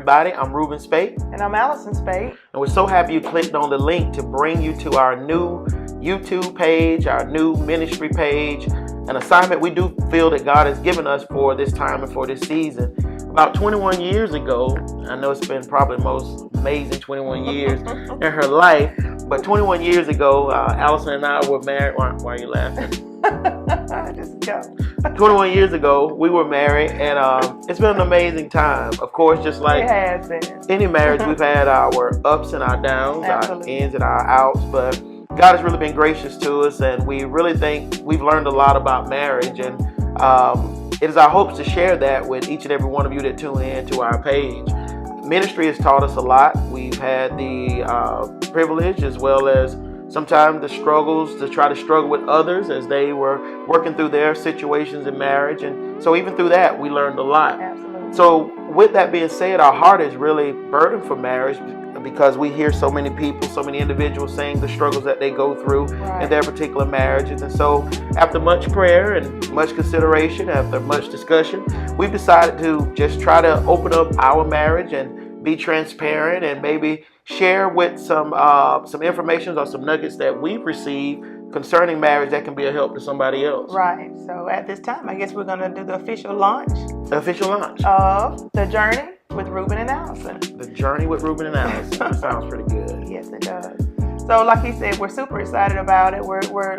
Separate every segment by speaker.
Speaker 1: everybody. I'm Rueben Spate.
Speaker 2: And I'm Allyson Spate.
Speaker 1: And we're so happy you clicked on the link to bring you to our new YouTube page, our new ministry page, an assignment we do feel that God has given us for this time and for this season. About 21 years ago, I know it's been probably the most amazing 21 years in her life, but 21 years ago, Allyson and I were married. Why are you laughing?
Speaker 2: Just go.
Speaker 1: 21 years ago, we were married, and it's been an amazing time. Of course, just like
Speaker 2: it has been.
Speaker 1: Any marriage, we've had our ups and our downs,
Speaker 2: Absolutely.
Speaker 1: Our ins and our outs, but God has really been gracious to us, and we really think we've learned a lot about marriage, and it is our hopes to share that with each and every one of you that tune in to our page. Ministry has taught us a lot. We've had the privilege as well as sometimes the struggles to try to struggle with others as they were working through their situations in marriage. And so even through that, we learned a lot.
Speaker 2: Absolutely.
Speaker 1: So with that being said, our heart is really burdened for marriage because we hear so many people, so many individuals saying the struggles that they go through in their particular marriages. And so after much prayer and much consideration, after much discussion, we've decided to just try to open up our marriage and be transparent and maybe share with some information or some nuggets that we've received concerning marriage that can be a help to somebody else.
Speaker 2: Right. So at this time, I guess we're going to do the official launch.
Speaker 1: The official launch
Speaker 2: of The Journey with Rueben and Allyson.
Speaker 1: The Journey with Rueben and Allyson. That sounds pretty good.
Speaker 2: Yes, it does. So like he said, we're super excited about it. We're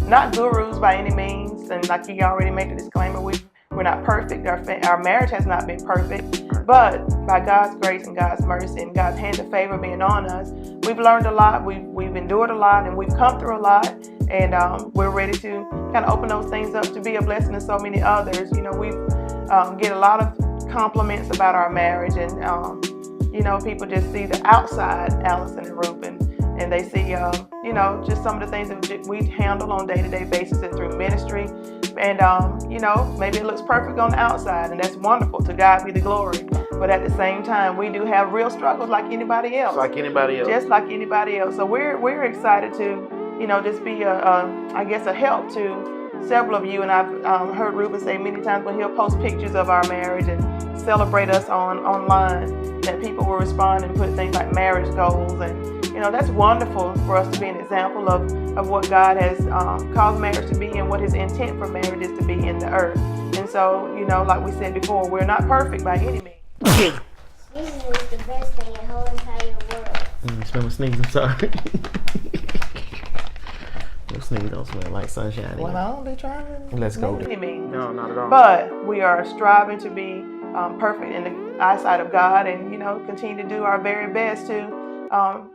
Speaker 2: not gurus by any means. And like he already made the disclaimer, we're not perfect. Our marriage has not been perfect. But by God's grace and God's mercy and God's hand of favor being on us, we've learned a lot, we've endured a lot, and we've come through a lot. And we're ready to kind of open those things up to be a blessing to so many others. You know, we get a lot of compliments about our marriage, and you know, people just see the outside Allyson and Rueben, and they see you know, just some of the things that we handle on a day-to-day basis and through ministry. And you know, maybe it looks perfect on the outside, and that's wonderful. To God be the glory. But at the same time, we do have real struggles like anybody else.
Speaker 1: Like anybody else.
Speaker 2: Just like anybody else. So we're excited to, you know, just be I guess a help to several of you. And I've heard Rueben say many times when he'll post pictures of our marriage and celebrate us online, that people will respond and put things like marriage goals, and you know, that's wonderful for us to be an example of what God has caused marriage to be and what his intent for marriage is to be in the earth. And so, you know, like we said before, we're not perfect by any means.
Speaker 3: Sneezing is the best thing in the whole entire world.
Speaker 1: You smell my sneeze, I'm sorry. Your sneeze don't smell like sunshine.
Speaker 2: Well, I don't be trying to.
Speaker 1: Let's go.
Speaker 2: No,
Speaker 1: not at all.
Speaker 2: But we are striving to be perfect in the eyesight of God, and you know, continue to do our very best to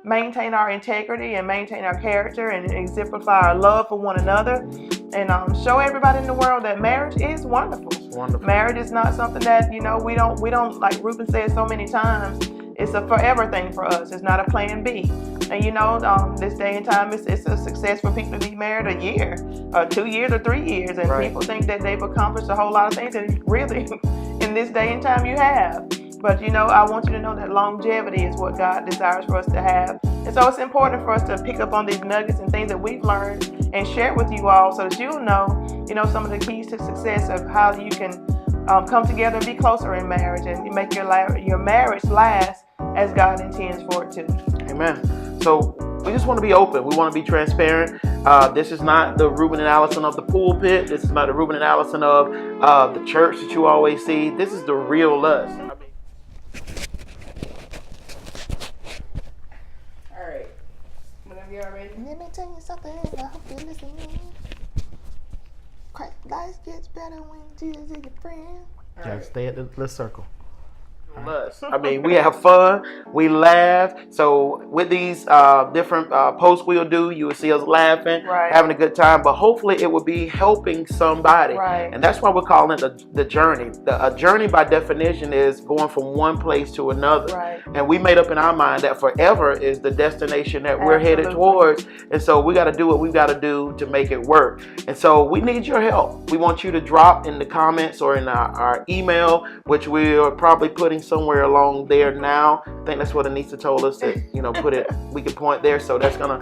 Speaker 2: maintain our integrity and maintain our character and exemplify our love for one another, and show everybody in the world that marriage is wonderful.
Speaker 1: It's wonderful.
Speaker 2: Marriage is not something that, you know, we don't like Rueben said so many times, it's a forever thing for us. It's not a plan B. And you know, this day and time, it's a success for people to be married a year, or 2 years, or 3 years, and people think that they've accomplished a whole lot of things, and really, in this day and time, you have. But you know, I want you to know that longevity is what God desires for us to have. And so it's important for us to pick up on these nuggets and things that we've learned and share it with you all, so that you'll know, you know, some of the keys to success of how you can come together and be closer in marriage, and you make your marriage last as God intends for it to.
Speaker 1: Amen. So we just want to be open. We want to be transparent. This is not the Rueben and Allyson of the pulpit. This is not the Rueben and Allyson of the church that you always see. This is the real us.
Speaker 2: Alright. Whenever you're ready.
Speaker 4: Let me tell you something, I hope you're listening. Life gets better when Jesus is your friend.
Speaker 1: Just stay at the circle. I mean, we have fun, we laugh. So with these different posts we'll do, you will see us laughing, having a good time. But hopefully it will be helping somebody. And that's why we're calling it the journey. A journey by definition is going from one place to another. And we made up in our mind that forever is the destination that we're headed towards. And so we got to do what we've got to do to make it work. And so we need your help. We want you to drop in the comments or in our email, which we are probably putting pointing somewhere along there now. I think that's what Anissa told us that, you know, put it, we can point there. So that's gonna,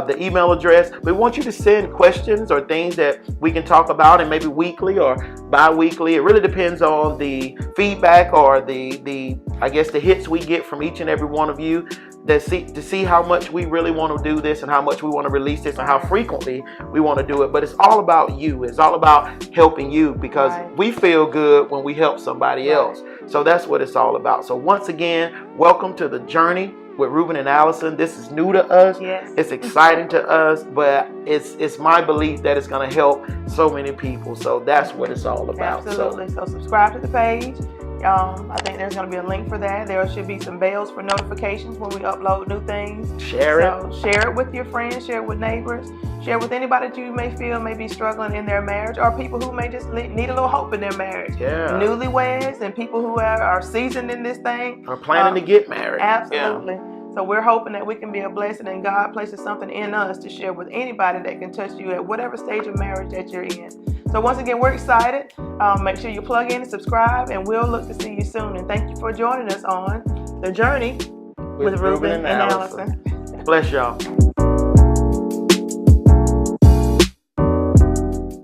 Speaker 1: the email address. We want you to send questions or things that we can talk about, and maybe weekly or bi-weekly. It really depends on the feedback or the I guess the hits we get from each and every one of you, to see how much we really want to do this and how much we want to release this and how frequently we want to do it. But it's all about you. It's all about helping you, because we feel good when we help somebody else. So that's what it's all about. So once again, welcome to the journey with Rueben and Allyson. This is new to us. It's exciting to us, but it's my belief that it's going to help so many people. So that's what it's all about.
Speaker 2: Absolutely. So subscribe to the page. I think there's going to be a link for that. There should be some bells for notifications when we upload new things.
Speaker 1: Share it.
Speaker 2: Share it with your friends. Share it with neighbors. Share it with anybody that you may feel may be struggling in their marriage, or people who may just need a little hope in their marriage. Newlyweds and people who are seasoned in this thing.
Speaker 1: Are planning to get married.
Speaker 2: Absolutely. So we're hoping that we can be a blessing, and God places something in us to share with anybody that can touch you at whatever stage of marriage that you're in. So once again, we're excited. Make sure you plug in and subscribe, and we'll look to see you soon. And thank you for joining us on The Journey with Rueben and Allyson.
Speaker 1: Bless y'all.